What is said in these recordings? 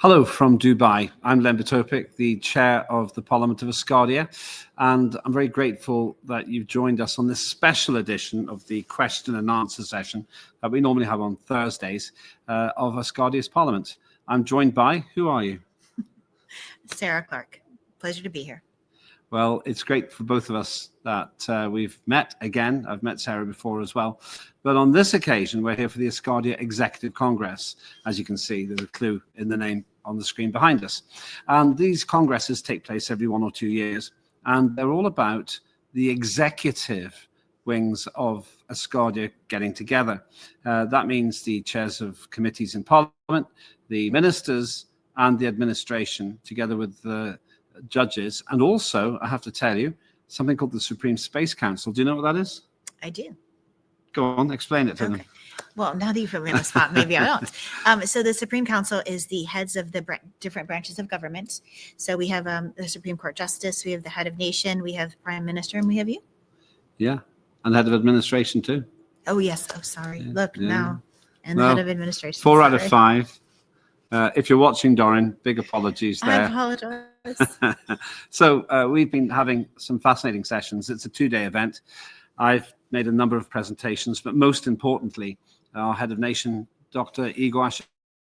Hello from Dubai. I'm Lembit Öpik, the chair of the Parliament of Asgardia, and I'm very grateful that you've joined us on this special edition of the question and answer session that we normally have on Thursdays of Asgardia's Parliament. I'm joined by, who are you? Sarah Clark. Pleasure to be here. Well, it's great for both of us that we've met again. I've met Sarah before as well. But on this occasion, we're here for the Asgardia Executive Congress. As you can see, there's a clue in the name on the screen behind us. And these congresses take place every 1 or 2 years. And they're all about the executive wings of Asgardia getting together. That means the chairs of committees in Parliament, the ministers, and the administration, together with the judges, and also, I have to tell you, something called the Supreme Space Council. Do you know what that is? I do. Go on, explain it to them. Well, now that you put me on the spot, maybe I don't. So the Supreme Council is the heads of the different branches of government. So we have the Supreme Court Justice, we have the head of nation, we have Prime Minister, and we have you. Yeah, and head of administration too. Oh, yes. Oh, sorry. Yeah, Look, yeah. now. And the head of administration. 4 out of 5. If you're watching, Doreen, big apologies there. I apologize. So we've been having some fascinating sessions. It's a 2-day event. I've made a number of presentations, but most importantly, our head of nation, Dr. Igor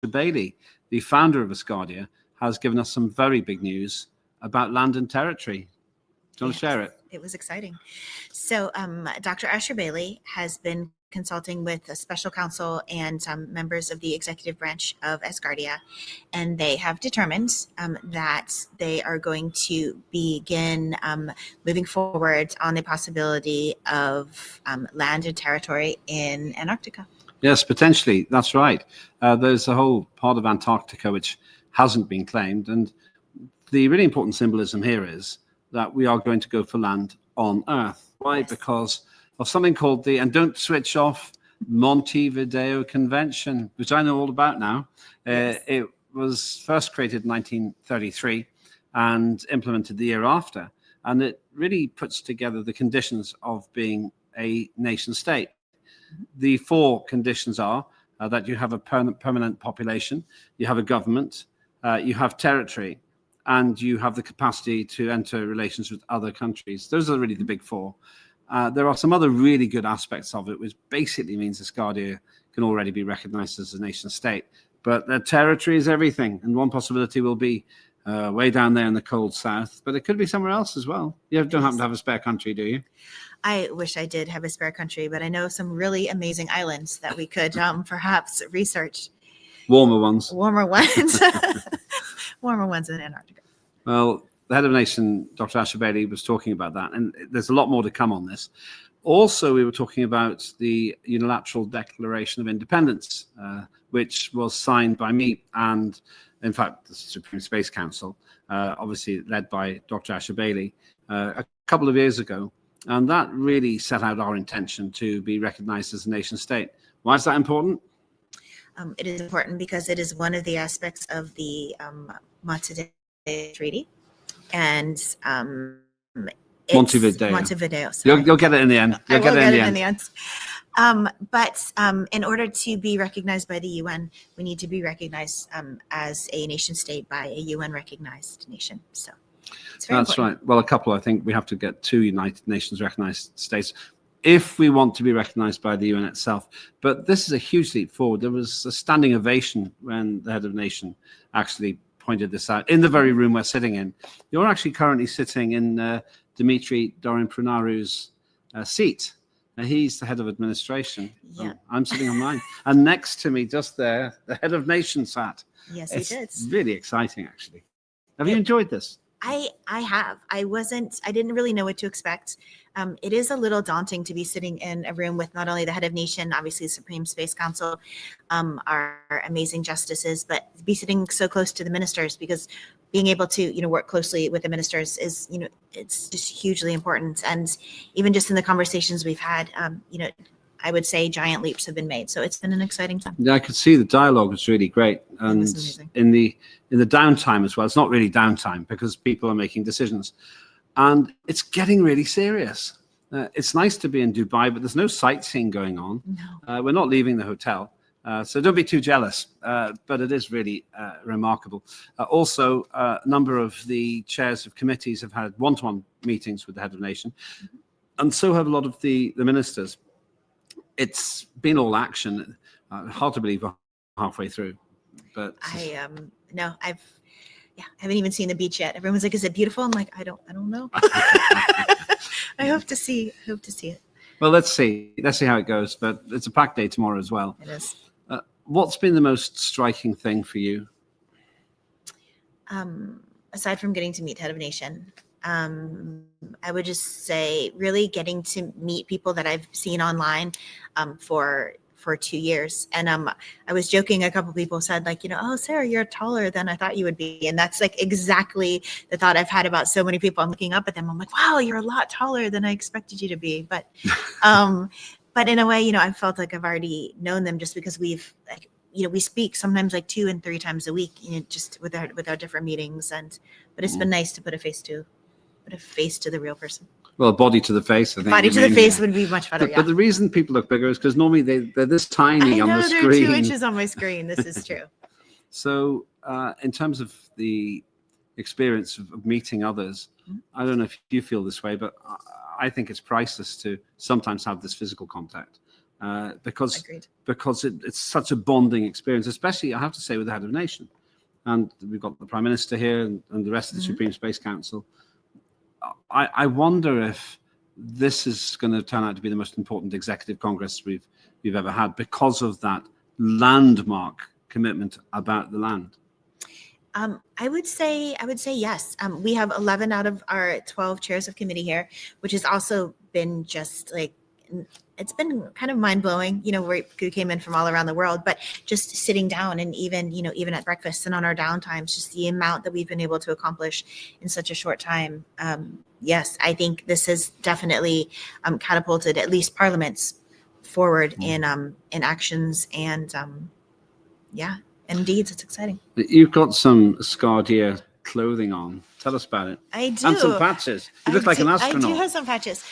Ashabeli, the founder of Asgardia, has given us some very big news about land and territory. Do you want to share it? It was exciting. So Dr. Ashabeli has been consulting with a special counsel and members of the executive branch of Asgardia, and they have determined that they are going to begin moving forward on the possibility of land and territory in Antarctica. Yes, potentially. That's right. There's a whole part of Antarctica which hasn't been claimed, and the really important symbolism here is that we are going to go for land on Earth. Why? Yes. Because of something called the, and don't switch off, Montevideo Convention, which I know all about now. Yes. It was first created in 1933 and implemented the year after. And it really puts together the conditions of being a nation state. The 4 conditions are that you have a permanent population, you have a government, you have territory, and you have the capacity to enter relations with other countries. Those are really the big 4. There are some other really good aspects of it, which basically means Asgardia can already be recognized as a nation state. But the territory is everything. And one possibility will be way down there in the cold south, but it could be somewhere else as well. You don't happen to have a spare country, do you? I wish I did have a spare country, but I know some really amazing islands that we could perhaps research. Warmer ones. Warmer ones. Warmer ones in Antarctica. Well, the head of nation, Dr. Ashabeli, was talking about that, and there's a lot more to come on this. Also, we were talking about the Unilateral Declaration of Independence, which was signed by me and, in fact, the Supreme Space Council, obviously led by Dr. Ashabeli, a couple of years ago. And that really set out our intention to be recognized as a nation state. Why is that important? It is important because it is one of the aspects of the Montevideo Treaty. And Montevideo. You'll get it in the end. You'll get it in the end. But in order to be recognized by the UN, we need to be recognized as a nation state by a UN recognized nation. So it's very That's important. right. Well, a couple, I think we have to get 2 United Nations recognized states if we want to be recognized by the UN itself. But this is a huge leap forward. There was a standing ovation when the head of nation actually pointed this out in the very room we're sitting in. You're actually currently sitting in Dimitri Dorin-Prunaru's seat. Now, he's the head of administration. Yeah. I'm sitting on mine. And next to me, just there, the head of nation sat. Yes, It's he did. really exciting, actually. Have you enjoyed this? I have. I didn't really know what to expect. It is a little daunting to be sitting in a room with not only the head of nation, obviously the Supreme Space Council, our amazing justices, but be sitting so close to the ministers, because being able to, work closely with the ministers is, it's just hugely important. And even just in the conversations we've had, I would say giant leaps have been made. So it's been an exciting time. Yeah, I could see the dialogue was really great. And in the downtime as well, it's not really downtime because people are making decisions. And it's getting really serious. It's nice to be in Dubai, but there's no sightseeing going on. No. We're not leaving the hotel. So don't be too jealous, but it is really remarkable. Also, a number of the chairs of committees have had one-to-one meetings with the head of nation, and so have a lot of the ministers. It's been all action. Hard to believe we're halfway through, but no, I haven't even seen the beach yet. Everyone's like, "Is it beautiful?" I'm like, I don't know. I hope to see it. Well, let's see how it goes. But it's a packed day tomorrow as well. It is. What's been the most striking thing for you? Aside from getting to meet head of nation, I would just say really getting to meet people that I've seen online for 2 years. And I was joking, a couple people said like, "Oh, Sarah, you're taller than I thought you would be." And that's like exactly the thought I've had about so many people. I'm looking up at them. I'm like, "Wow, you're a lot taller than I expected you to be." But but in a way, I felt like I've already known them just because we've we speak sometimes like 2 and 3 times a week, just with our different meetings. But it's been nice to put a face to the real person. Well, body to the face, I think. Body to the face would be much better, But the reason people look bigger is because normally they're this tiny on the screen. They're 2 inches on my screen. This is true. So in terms of the experience of meeting others, I don't know if you feel this way, but I think it's priceless to sometimes have this physical contact because it's such a bonding experience, especially, I have to say, with the head of nation. And we've got the Prime Minister here and the rest of the Supreme Space Council. I wonder if this is going to turn out to be the most important executive congress we've ever had because of that landmark commitment about the land. I would say yes. We have 11 out of our 12 chairs of committee here, which has also been just like, it's been kind of mind blowing, we came in from all around the world, but just sitting down and even at breakfast and on our downtimes, just the amount that we've been able to accomplish in such a short time. Yes, I think this has definitely catapulted at least parliaments forward in actions and deeds. It's exciting. You've got some Asgardia clothing on. Tell us about it. I do. And some patches. You look like an astronaut. I do have some patches.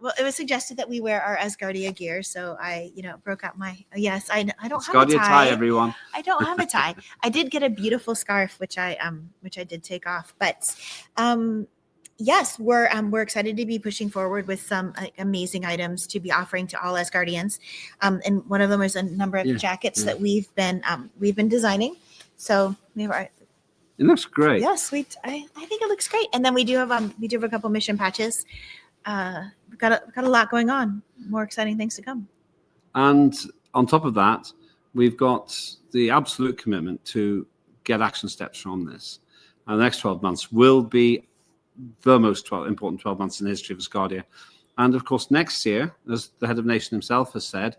Well, it was suggested that we wear our Asgardia gear, so I, broke out my. Yes, I don't have a tie. Asgardia tie, everyone. I don't have a tie. I did get a beautiful scarf, which I did take off. But, yes, we're excited to be pushing forward with some amazing items to be offering to all Asgardians. And one of them is a number of jackets that we've been designing. So we have our. It looks great. Yes, I think it looks great. And then we do have a couple mission patches. We've got a lot going on. More exciting things to come. And on top of that, we've got the absolute commitment to get action steps from this. And the next 12 months will be the most important 12 months in the history of Asgardia. And of course, next year, as the head of nation himself has said,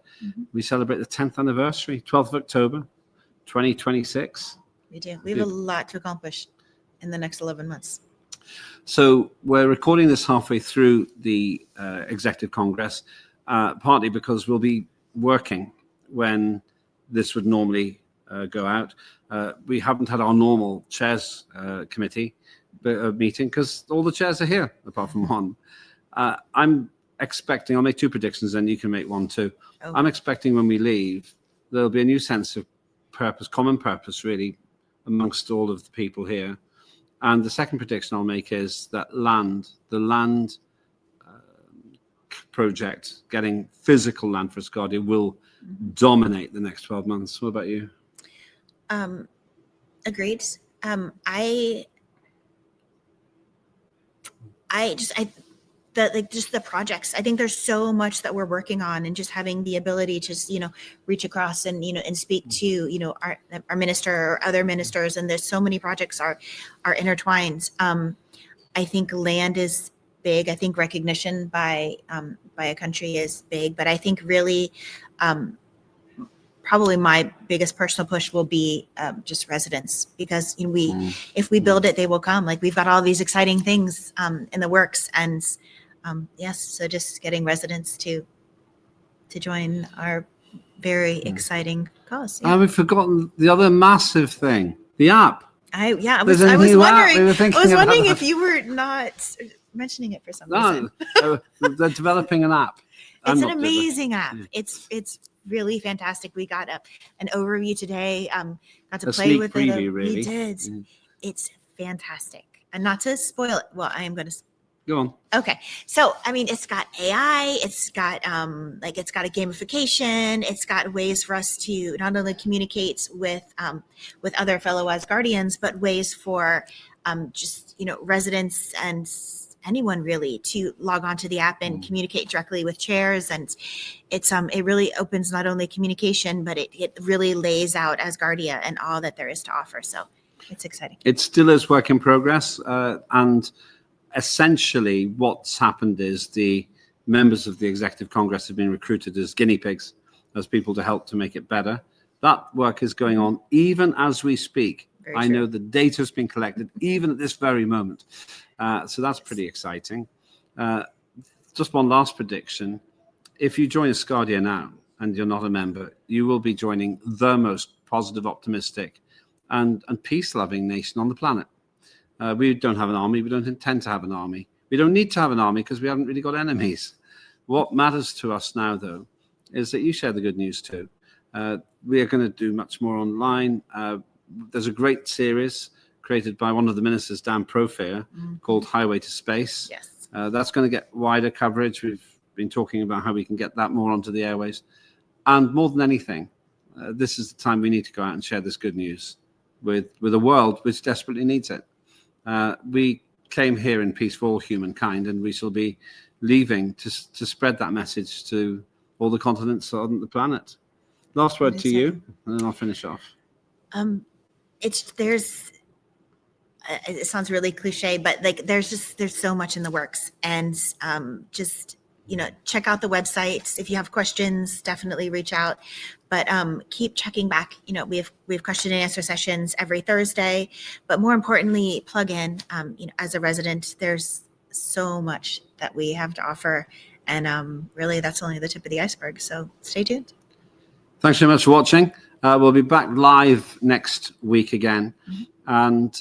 we celebrate the 10th anniversary, 12th of October, 2026. We do. We have a lot to accomplish in the next 11 months. So we're recording this halfway through the Executive Congress, partly because we'll be working when this would normally go out. We haven't had our normal chairs committee meeting because all the chairs are here, apart from one. I'm expecting, I'll make 2 predictions, and you can make 1 too. Oh. I'm expecting when we leave, there'll be a new sense of purpose, common purpose, really, amongst all of the people here. And the second prediction I'll make is that the land project, getting physical land for Asgardia, will dominate the next 12 months. What about you? Agreed. Just the projects. I think there's so much that we're working on, and just having the ability to reach across and and speak to our minister or other ministers, and there's so many projects are intertwined. I think land is big. I think recognition by a country is big, but I think really probably my biggest personal push will be just residents, because if we build it, they will come. Like, we've got all these exciting things in the works, and yes, so just getting residents to join our very exciting cause. Yeah. We've forgotten the other massive thing, the app. I was wondering if you were not mentioning it for some reason. No, they're developing an app. It's an amazing app. It's really fantastic. We got an overview today. Got to A play sneak with preview, it. really. We did. It's fantastic. And not to spoil it. Well, I am going to. Go on. Okay. So, I mean, it's got AI, it's got it's got a gamification, it's got ways for us to not only communicate with other fellow Asgardians, but ways for just, residents and anyone really to log on to the app and communicate directly with chairs. And it's it really opens not only communication, but it really lays out Asgardia and all that there is to offer. So it's exciting. It still is work in progress, and essentially what's happened is the members of the Executive Congress have been recruited as guinea pigs, as people to help to make it better. That work is going on even as we speak. I know the data has been collected even at this very moment. So that's pretty exciting. Just one last prediction. If you join Asgardia now and you're not a member, you will be joining the most positive, optimistic and peace-loving nation on the planet. We don't have an army. We don't intend to have an army. We don't need to have an army because we haven't really got enemies. What matters to us now, though, is that you share the good news too. We are going to do much more online. There's a great series created by one of the ministers, Dan Profair, called Highway to Space. Yes. That's going to get wider coverage. We've been talking about how we can get that more onto the airways. And more than anything, this is the time we need to go out and share this good news with a world which desperately needs it. We came here in peace for all humankind, and we shall be leaving to spread that message to all the continents on the planet. Last word to you, and then I'll finish off. It sounds really cliche, but like there's so much in the works, and just check out the website. If you have questions, definitely reach out. But keep checking back. We have question and answer sessions every Thursday. But more importantly, plug in. As a resident, there's so much that we have to offer, and really, that's only the tip of the iceberg. So stay tuned. Thanks very much for watching. We'll be back live next week again, and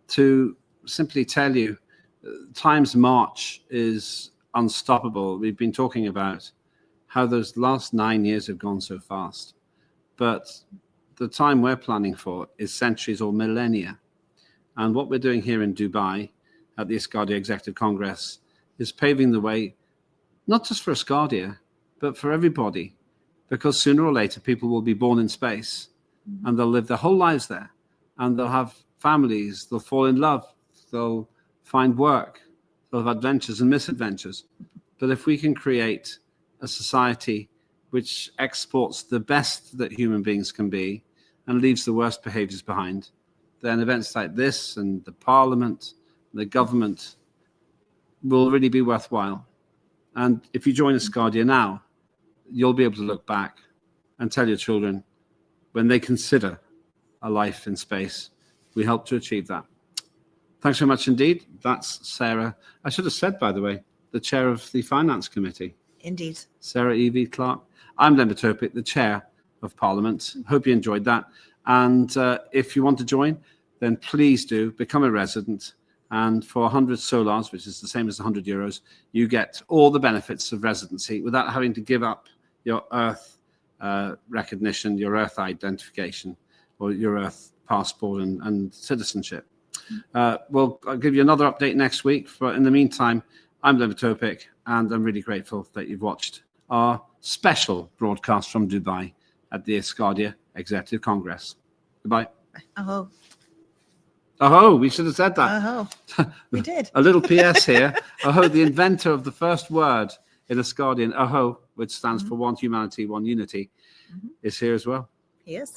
to simply tell you, time's march is unstoppable. We've been talking about how those last 9 years have gone so fast, but the time we're planning for is centuries or millennia. And what we're doing here in Dubai at the Asgardia Executive Congress is paving the way, not just for Asgardia, but for everybody, because sooner or later people will be born in space and they'll live their whole lives there, and they'll have families, they'll fall in love, they'll find work, they'll have adventures and misadventures. But if we can create a society which exports the best that human beings can be and leaves the worst behaviors behind, then events like this and the parliament, the government will really be worthwhile. And if you join Asgardia now, you'll be able to look back and tell your children, when they consider a life in space, we helped to achieve that. Thanks very much indeed. That's Sarah. I should have said, by the way, the chair of the Finance Committee. Indeed. Sarah E.V. Clark. I'm Lembit Öpik, the chair of Parliament. Hope you enjoyed that. And if you want to join, then please do become a resident. And for 100 solars, which is the same as 100 euros, you get all the benefits of residency without having to give up your Earth recognition, your Earth identification, or your Earth passport and citizenship. I'll give you another update next week. In the meantime, I'm Lembit Öpik, and I'm really grateful that you've watched our special broadcast from Dubai at the Asgardia Executive Congress. Goodbye. Oh. Oh, we should have said that. Oh, we did. A little PS here. Aho, the inventor of the first word in Asgardian, Aho, which stands for one humanity, one unity, is here as well. He is.